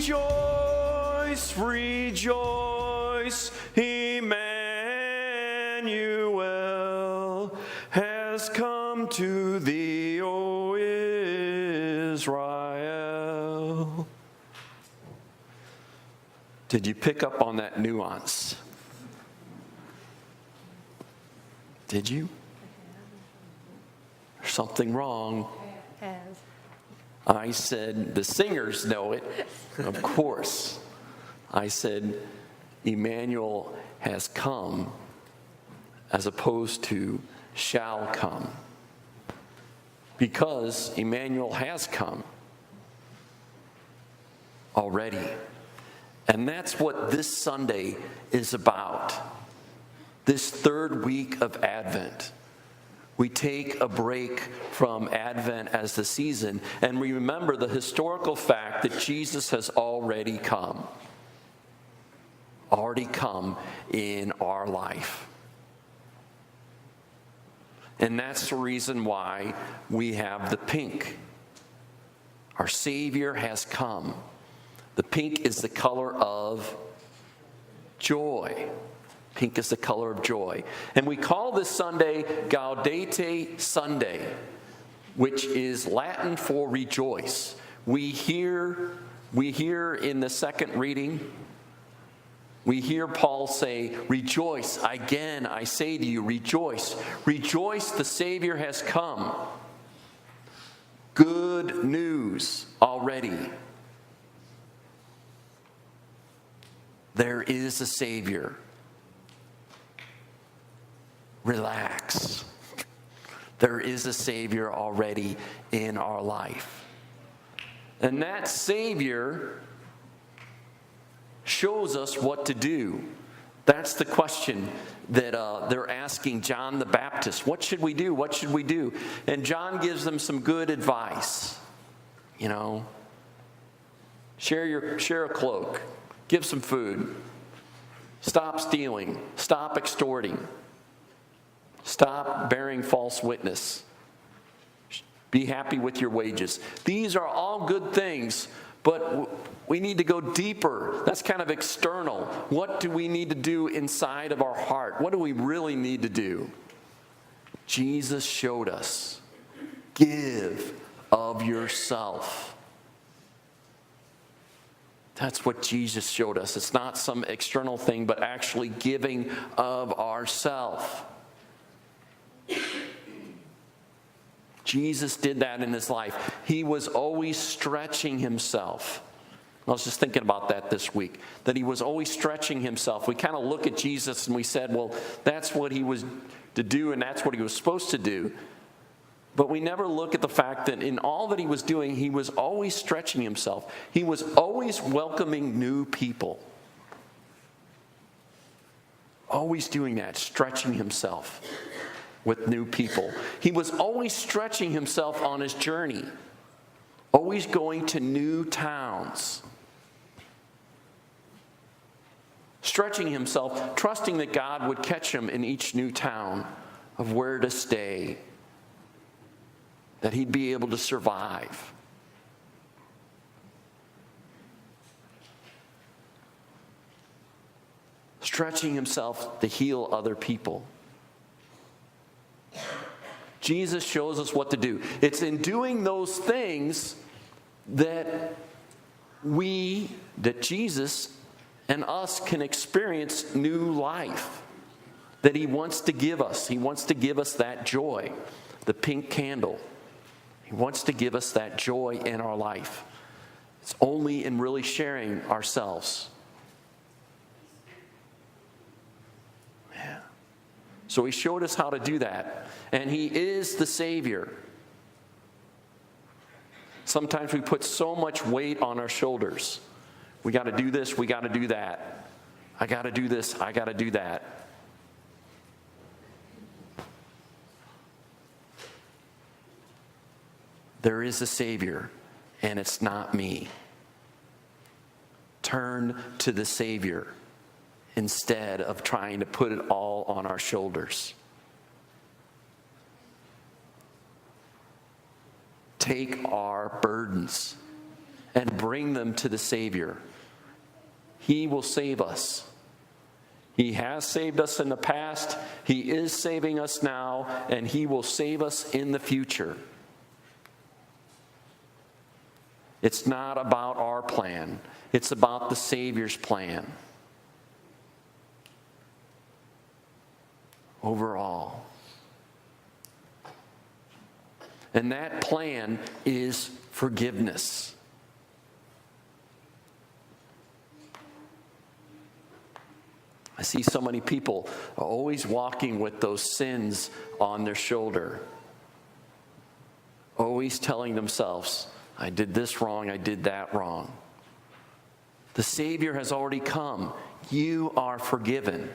Rejoice, rejoice, Emmanuel has come to thee, O Israel. Did you pick up on that nuance? Did you? There's something wrong. I said, the singers know it, of course. I said, Emmanuel has come as opposed to shall come. Because Emmanuel has come already. And that's what this Sunday is about. This third week of Advent. We take a break from Advent as the season, and we remember the historical fact that Jesus has already come in our life. And that's the reason why we have the pink. Our Savior has come. The pink is the color of joy. Pink is the color of joy. And we call this Sunday Gaudete Sunday, which is Latin for rejoice. We hear in the second reading, we hear Paul say, rejoice. Again, I say to you, rejoice. Rejoice, the Savior has come. Good news already. There is a Savior. Relax. There is a Savior already in our life. And that Savior shows us what to do. That's the question that they're asking John the Baptist. What should we do? What should we do? And John gives them some good advice. You know, share a cloak. Give some food. Stop stealing. Stop extorting. Stop bearing false witness. Be happy with your wages. These are all good things, but we need to go deeper. That's kind of external. What do we need to do inside of our heart? What do we really need to do? Jesus showed us. Give of yourself. That's what Jesus showed us. It's not some external thing, but actually giving of ourself. Jesus did that in his life. He was always stretching himself. I was just thinking about that this week, that he was always stretching himself. We kind of look at Jesus and we said, well, that's what he was to do and that's what he was supposed to do. But we never look at the fact that in all that he was doing, he was always stretching himself. He was always welcoming new people. Always doing that, stretching himself with new people. He was always stretching himself on his journey, always going to new towns, stretching himself, trusting that God would catch him in each new town of where to stay, that he'd be able to survive. Stretching himself to heal other people. Jesus shows us what to do. It's in doing those things that Jesus and us can experience new life that he wants to give us. He wants to give us that joy, the pink candle. He wants to give us that joy in our life. It's only in really sharing ourselves. Yeah. So he showed us how to do that. And he is the Savior. Sometimes we put so much weight on our shoulders. We got to do this, we got to do that. I got to do this, I got to do that. There is a Savior, and it's not me. Turn to the Savior instead of trying to put it all on our shoulders. Take our burdens and bring them to the Savior. He will save us. He has saved us in the past, He is saving us now, and He will save us in the future. It's not about our plan. It's about the Savior's plan. Overall. And that plan is forgiveness. I see so many people always walking with those sins on their shoulder. Always telling themselves, I did this wrong, I did that wrong. The Savior has already come. You are forgiven.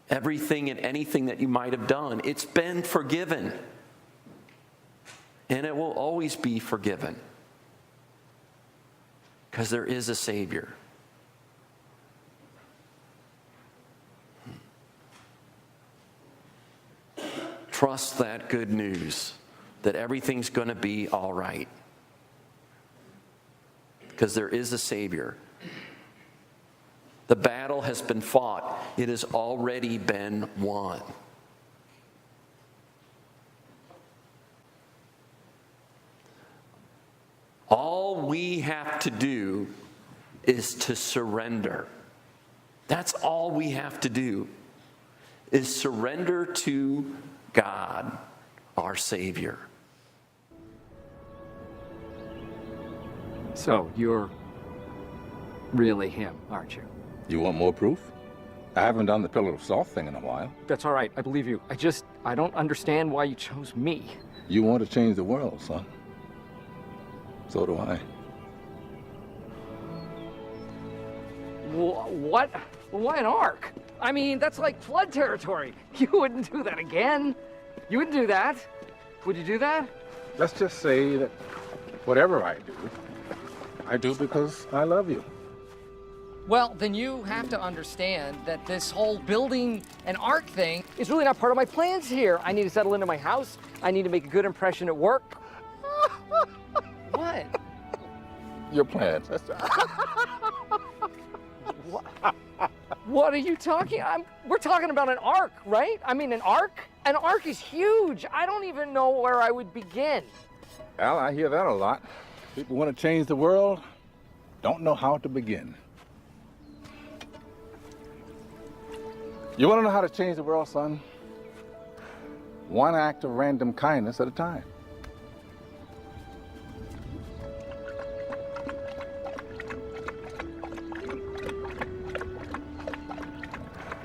Everything and anything that you might have done, it's been forgiven. And it will always be forgiven. Because there is a Savior. Trust that good news that everything's going to be all right. Because there is a Savior. The battle has been fought. It has already been won. All we have to do is to surrender. That's all we have to do, is surrender to God, our Savior. So, you're really him, aren't you? You want more proof? I haven't done the pillar of salt thing in a while. That's all right, I believe you. I don't understand why you chose me. You want to change the world, son. So do I. What? Why an ark? I mean, that's like flood territory. You wouldn't do that again. You wouldn't do that. Would you do that? Let's just say that whatever I do because I love you. Well, then you have to understand that this whole building an ark thing is really not part of my plans here. I need to settle into my house. I need to make a good impression at work. What? Your plans. What are you talking? We're talking about an ark, right? I mean, an ark? An ark is huge. I don't even know where I would begin. Al, I hear that a lot. People want to change the world, don't know how to begin. You want to know how to change the world, son? One act of random kindness at a time.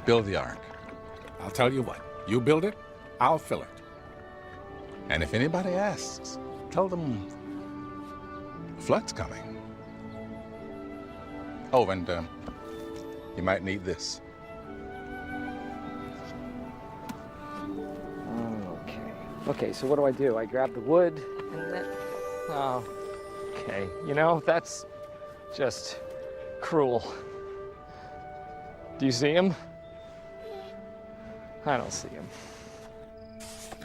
Build the ark. I'll tell you what, you build it, I'll fill it. And if anybody asks, tell them flood's coming. Oh, and you might need this. Okay, so what do? I grab the wood and then... Oh, okay. You know, that's just cruel. Do you see him? I don't see him.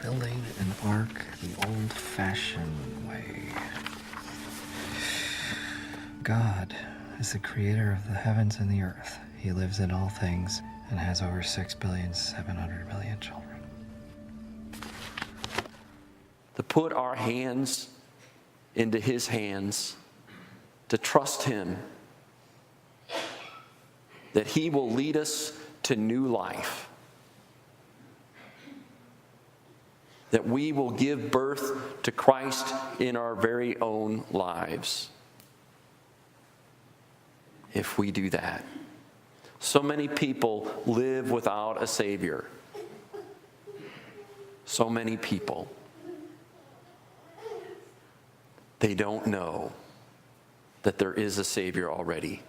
Building an ark the old-fashioned way. God is the creator of the heavens and the earth. He lives in all things and has over 6,700,000,000 children. To put our hands into His hands, to trust Him, that He will lead us to new life, that we will give birth to Christ in our very own lives. If we do that. So many people live without a Savior. So many people. They don't know that there is a Savior already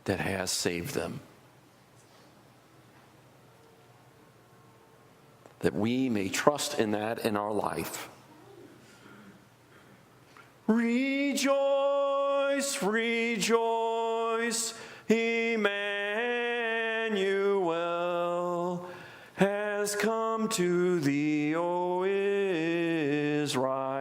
that has saved them. That we may trust in that in our life. Rejoice, rejoice, Emmanuel has has come to thee, O Israel.